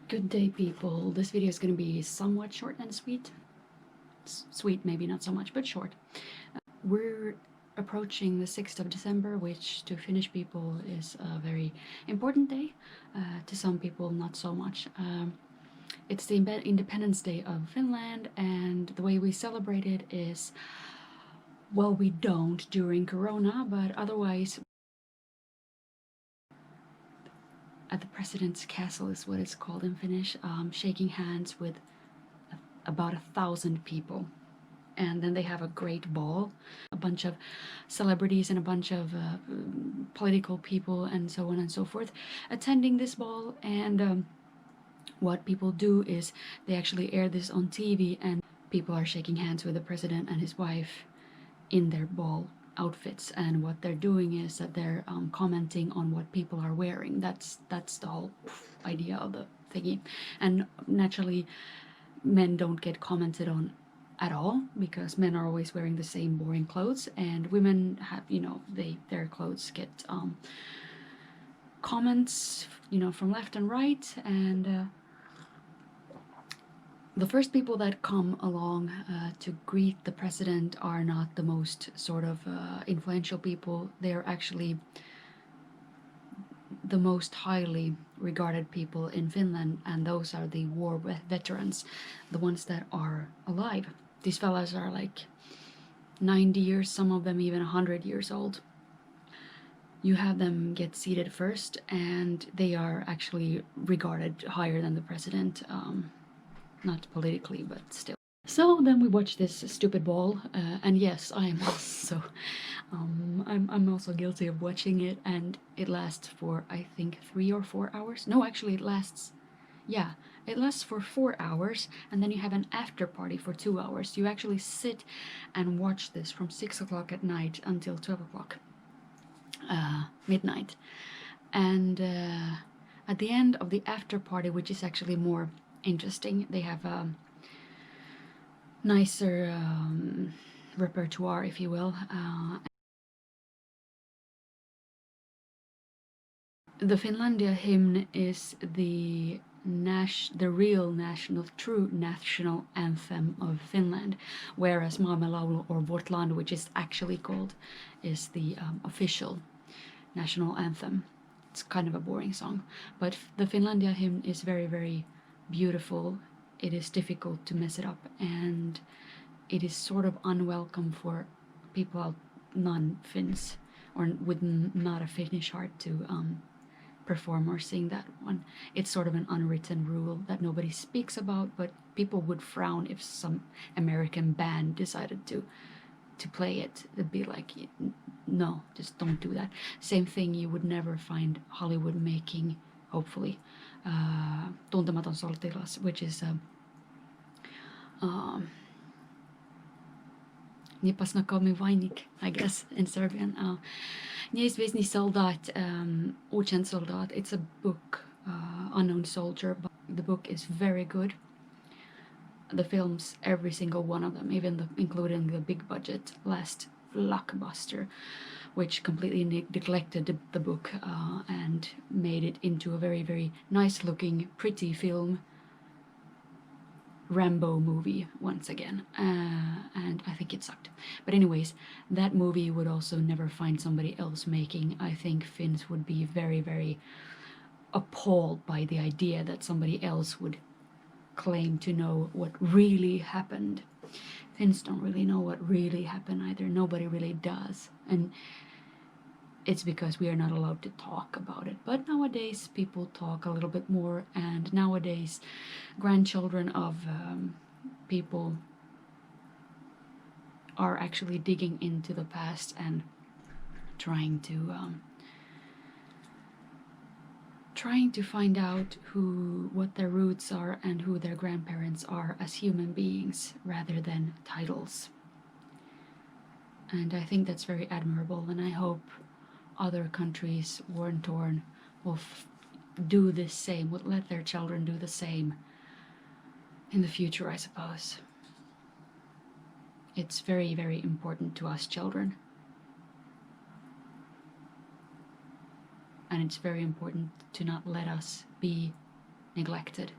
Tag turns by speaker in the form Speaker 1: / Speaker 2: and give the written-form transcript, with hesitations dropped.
Speaker 1: Good day, people. This video is going to be somewhat short and sweet. Sweet, maybe not so much, but short. We're approaching the 6th of December, which to Finnish people is a very important day. To some people, not so much. It's the Independence Day of Finland, and the way we celebrate it is, well, we don't during Corona, but otherwise at the President's Castle is what it's called in Finnish, shaking hands with about 1,000 people. And then they have a great ball, a bunch of celebrities and a bunch of political people and so on and so forth attending this ball. And what people do is they actually air this on TV, and people are shaking hands with the president and his wife in their ball outfits, and what they're doing is that they're commenting on what people are wearing. That's the whole idea of the thingy. And naturally men don't get commented on at all, because men are always wearing the same boring clothes, and women have, their clothes get comments, from left and right. And the first people that come along to greet the president are not the most sort of influential people. They're actually the most highly regarded people in Finland, and those are the war veterans, the ones that are alive. These fellas are like 90 years, some of them even 100 years old. You have them get seated first, and they are actually regarded higher than the president. Not politically, but still. So then we watch this stupid ball, and yes, I am also, I'm also guilty of watching it, and it lasts for, I think, 3 or 4 hours. No, actually, it lasts for 4 hours, and then you have an after party for 2 hours. You actually sit and watch this from 6 o'clock at night until 12 o'clock, midnight. And at the end of the after party, which is actually more interesting, they have a nicer repertoire, if you will. The Finlandia hymn is the real true national anthem of Finland, whereas Maamme laulu, or Vårt land, which is actually called, is the official national anthem. It's kind of a boring song, but the Finlandia hymn is very, very beautiful. It is difficult to mess it up, and it is sort of unwelcome for people non-Finns or with not a Finnish heart to perform or sing that one. It's sort of an unwritten rule that nobody speaks about, but people would frown if some American band decided to play it. They'd be like, no, just don't do that. Same thing, you would never find Hollywood making, hopefully, Tuntematon sotilas, which is Nie pasnaka mi vajnik, I guess, in Serbian. Neizvesni soldat, Učen soldat. It's a book, Unknown Soldier. But the book is very good. The films, every single one of them, even including the big budget last blockbuster, which completely neglected the book and made it into a very, very nice looking, pretty film. Rambo movie once again, and I think it sucked. But anyways, that movie would also never find somebody else making. I think Finns would be very, very appalled by the idea that somebody else would claim to know what really happened. Finns don't really know what really happened either. Nobody really does, and it's because we are not allowed to talk about it. But nowadays people talk a little bit more, and nowadays grandchildren of people are actually digging into the past and trying to find out what their roots are and who their grandparents are as human beings rather than titles. And I think that's very admirable, and I hope other countries, war torn, will do the same, will let their children do the same in the future, I suppose. It's very, very important to us children. And it's very important to not let us be neglected.